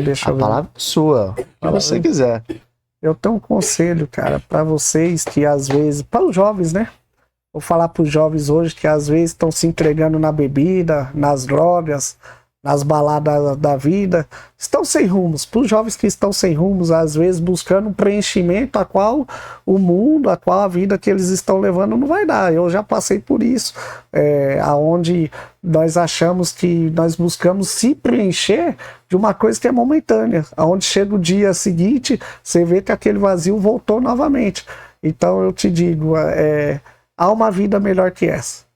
deixa eu ver. A palavra é sua, se você quiser. Eu tenho um conselho, cara, para vocês que às vezes, para os jovens, né? Vou falar para os jovens hoje que às vezes estão se entregando na bebida, nas drogas, nas baladas da vida, estão sem rumos. Para os jovens que estão sem rumos, às vezes buscando um preenchimento a qual o mundo, a qual a vida que eles estão levando não vai dar. Eu já passei por isso, aonde nós achamos que nós buscamos se preencher de uma coisa que é momentânea, aonde chega o dia seguinte, você vê que aquele vazio voltou novamente. Então eu te digo, há uma vida melhor que essa.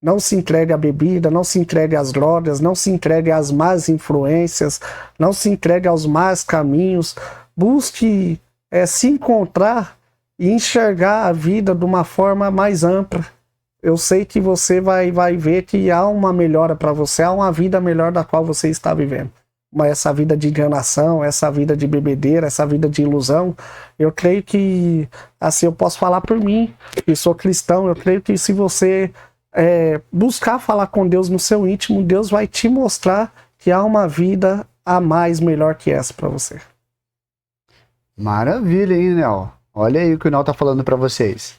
Não se entregue à bebida, não se entregue às drogas, não se entregue às más influências, não se entregue aos más caminhos. Busque se encontrar e enxergar a vida de uma forma mais ampla. Eu sei que você vai ver que há uma melhora para você, há uma vida melhor da qual você está vivendo. essa vida de enganação, essa vida de bebedeira, essa vida de ilusão. Eu creio que, assim, eu posso falar por mim, que sou cristão, eu creio que se você buscar falar com Deus no seu íntimo, Deus vai te mostrar que há uma vida a mais melhor que essa para você. Maravilha, hein, Nel? Olha aí o que o Nel tá falando para vocês.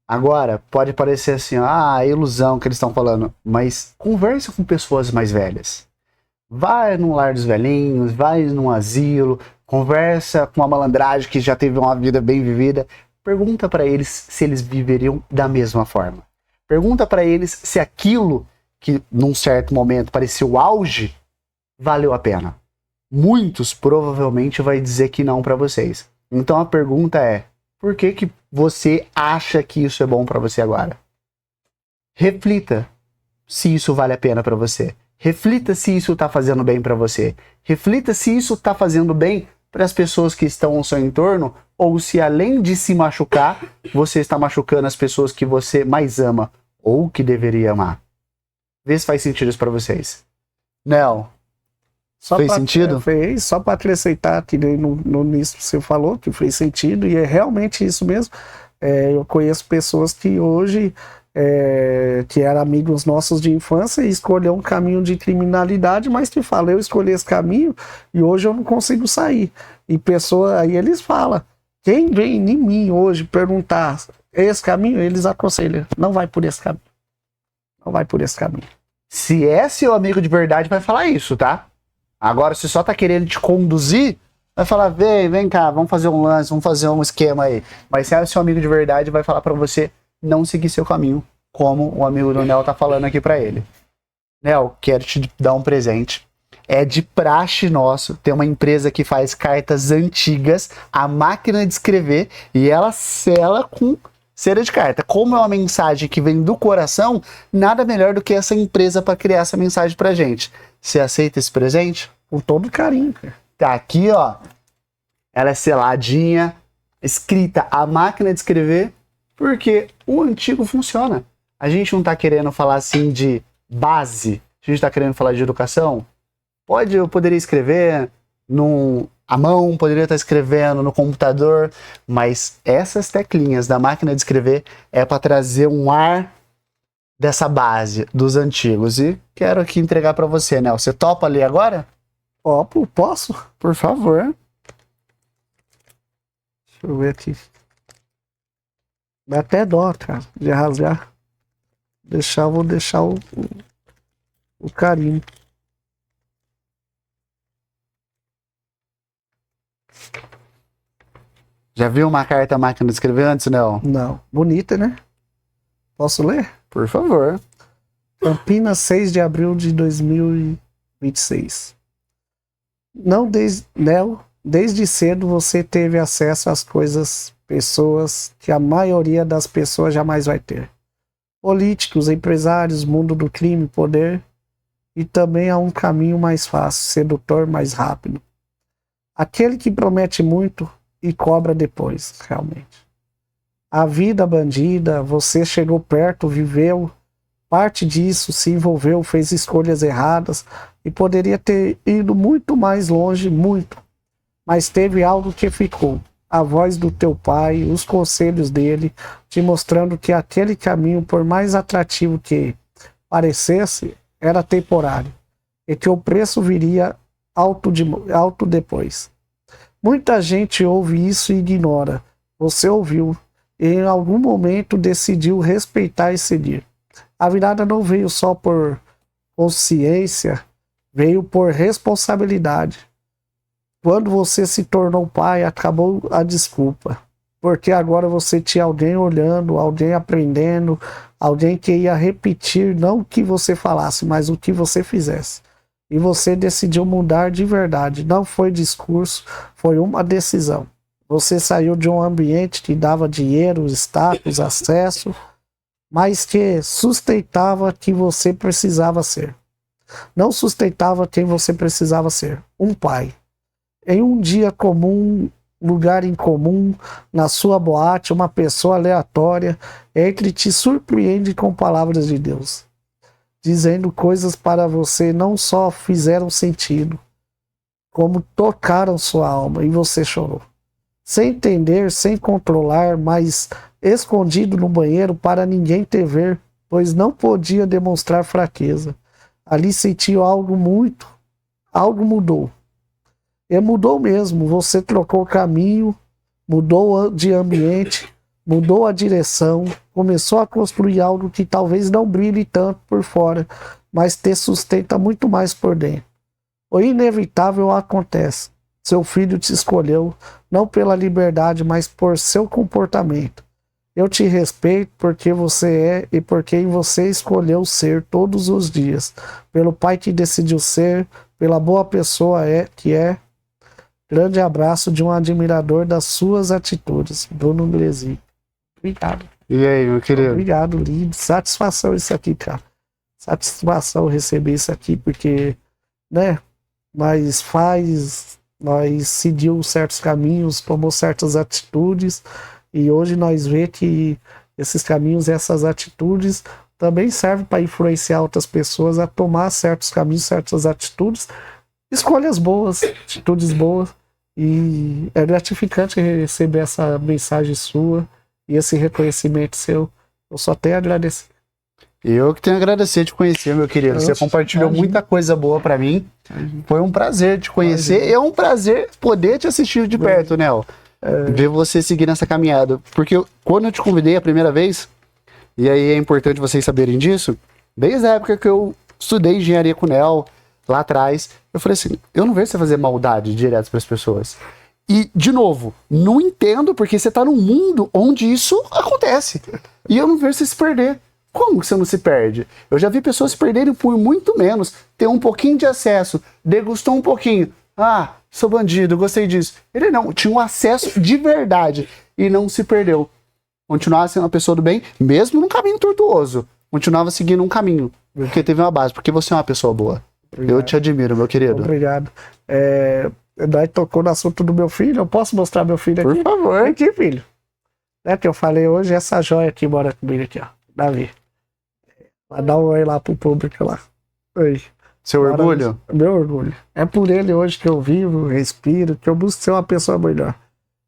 Agora, pode parecer assim, a ilusão que eles estão falando, mas conversa com pessoas mais velhas. Vai num lar dos velhinhos, vai num asilo, conversa com uma malandragem que já teve uma vida bem vivida. Pergunta para eles se eles viveriam da mesma forma. Pergunta para eles se aquilo que num certo momento parecia o auge, valeu a pena. Muitos provavelmente vai dizer que não para vocês. Então a pergunta é, por que você acha que isso é bom para você agora? Reflita se isso vale a pena para você. Reflita se isso está fazendo bem para você. Reflita se isso está fazendo bem para as pessoas que estão ao seu entorno, ou se além de se machucar, você está machucando as pessoas que você mais ama ou que deveria amar. Vê se faz sentido isso para vocês. Nel, fez sentido? Fez, só para acrescentar que no início você falou que fez sentido, e é realmente isso mesmo. Eu conheço pessoas que hoje, que eram amigos nossos de infância, e escolheu um caminho de criminalidade, mas te fala, eu escolhi esse caminho e hoje eu não consigo sair. E pessoa, aí eles falam, quem vem em mim hoje perguntar esse caminho, eles aconselham, não vai por esse caminho. Não vai por esse caminho. Se é seu amigo de verdade, vai falar isso, tá? Agora, se só tá querendo te conduzir, vai falar, vem cá, vamos fazer um lance, vamos fazer um esquema aí. Mas se é seu amigo de verdade, vai falar pra você não seguir seu caminho, como o amigo do Nel tá falando aqui pra ele. Nel, quero te dar um presente. É de praxe nosso, tem uma empresa que faz cartas antigas, a máquina de escrever, e ela sela com cera de carta. Como é uma mensagem que vem do coração, nada melhor do que essa empresa para criar essa mensagem pra gente. Você aceita esse presente? Com todo carinho, cara. Tá aqui, ó. Ela é seladinha, escrita a máquina de escrever, porque o antigo funciona. A gente não tá querendo falar assim de base, a gente tá querendo falar de educação. Eu poderia escrever à mão, poderia estar escrevendo no computador, mas essas teclinhas da máquina de escrever é para trazer um ar dessa base dos antigos. E quero aqui entregar para você, Nel. Você topa ler agora? Topo, posso? Por favor. Deixa eu ver aqui. Dá até dó, cara, de rasgar. Vou deixar o carinho. Já viu uma carta máquina de escrever antes, Nel? Não. Bonita, né? Posso ler? Por favor. Campinas, 6 de abril de 2026. Nel, desde cedo você teve acesso às coisas, pessoas que a maioria das pessoas jamais vai ter. Políticos, empresários, mundo do crime, poder, e também há um caminho mais fácil, sedutor, mais rápido. Aquele que promete muito e cobra depois, realmente. A vida bandida, você chegou perto, viveu parte disso, se envolveu, fez escolhas erradas e poderia ter ido muito mais longe, muito. Mas teve algo que ficou. A voz do teu pai, os conselhos dele, te mostrando que aquele caminho, por mais atrativo que parecesse, era temporário e que o preço viria alto depois. Muita gente ouve isso e ignora. Você ouviu e em algum momento decidiu respeitar e seguir. A virada não veio só por consciência, veio por responsabilidade. Quando você se tornou pai, acabou a desculpa. Porque agora você tinha alguém olhando, alguém aprendendo, alguém que ia repetir não o que você falasse, mas o que você fizesse. E você decidiu mudar de verdade. Não foi discurso, foi uma decisão. Você saiu de um ambiente que dava dinheiro, status, acesso, mas que sustentava quem você precisava ser. Não sustentava quem você precisava ser. Um pai. Em um dia comum, lugar incomum, na sua boate, uma pessoa aleatória entre te surpreende com palavras de Deus, dizendo coisas para você não só fizeram sentido, como tocaram sua alma e você chorou. Sem entender, sem controlar, mas escondido no banheiro para ninguém te ver, pois não podia demonstrar fraqueza. Ali sentiu algo mudou. E mudou mesmo, você trocou o caminho, mudou de ambiente, mudou a direção, começou a construir algo que talvez não brilhe tanto por fora, mas te sustenta muito mais por dentro. O inevitável acontece. Seu filho te escolheu, não pela liberdade, mas por seu comportamento. Eu te respeito porque você é e por quem você escolheu ser todos os dias. Pelo pai que decidiu ser, pela boa pessoa que é. Grande abraço de um admirador das suas atitudes. Bruno Glesi. Obrigado. E aí, meu querido? Obrigado, lindo. Satisfação isso aqui, cara. Satisfação receber isso aqui, porque, né, nós seguiu certos caminhos, tomou certas atitudes, e hoje nós vemos que esses caminhos, essas atitudes, também servem para influenciar outras pessoas a tomar certos caminhos, certas atitudes, escolhas boas, atitudes boas, e é gratificante receber essa mensagem sua e esse reconhecimento seu. Eu só tenho a agradecer. Eu que tenho a agradecer te conhecer, meu querido. Você compartilhou muita coisa boa pra mim. Foi um prazer te conhecer. E é um prazer poder te assistir de perto, Nel. Ver você seguir nessa caminhada. Porque quando eu te convidei a primeira vez, e aí é importante vocês saberem disso, desde a época que eu estudei engenharia com o Nel, lá atrás, eu falei assim, eu não vejo você fazer maldade direto pras pessoas. E, de novo, não entendo porque você tá num mundo onde isso acontece. E eu não vejo você se perder. Como que você não se perde? Eu já vi pessoas se perderem por muito menos, ter um pouquinho de acesso, degustou um pouquinho. Ah, sou bandido, gostei disso. Ele não, tinha um acesso de verdade e não se perdeu. Continuava sendo uma pessoa do bem, mesmo num caminho tortuoso. Continuava seguindo um caminho, porque teve uma base, porque você é uma pessoa boa. Obrigado. Eu te admiro, meu querido. Obrigado. Daí tocou no assunto do meu filho, eu posso mostrar meu filho aqui? Por favor. Aqui, filho. Que eu falei hoje, essa joia aqui mora comigo aqui, ó. Davi. Vai dar um oi lá pro público lá. Oi. Seu orgulho? Meu orgulho. É por ele hoje que eu vivo, respiro, que eu busco ser uma pessoa melhor.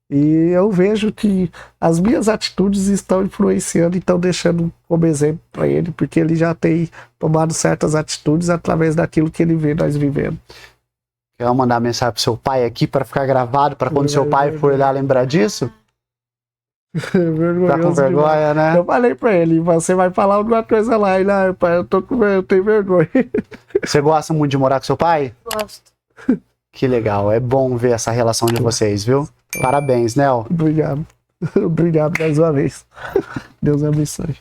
E eu vejo que as minhas atitudes estão influenciando e estão deixando como exemplo para ele, porque ele já tem tomado certas atitudes através daquilo que ele vê nós vivendo. Quer mandar mensagem pro seu pai aqui para ficar gravado, para quando seu pai for lá lembrar disso? Tá com vergonha, né? Eu falei pra ele, você vai falar alguma coisa lá, e lá, pai, eu tenho vergonha. Você gosta muito de morar com seu pai? Gosto. Que legal, é bom ver essa relação de vocês, viu? Parabéns, Nel. Obrigado. Obrigado mais uma vez. Deus abençoe.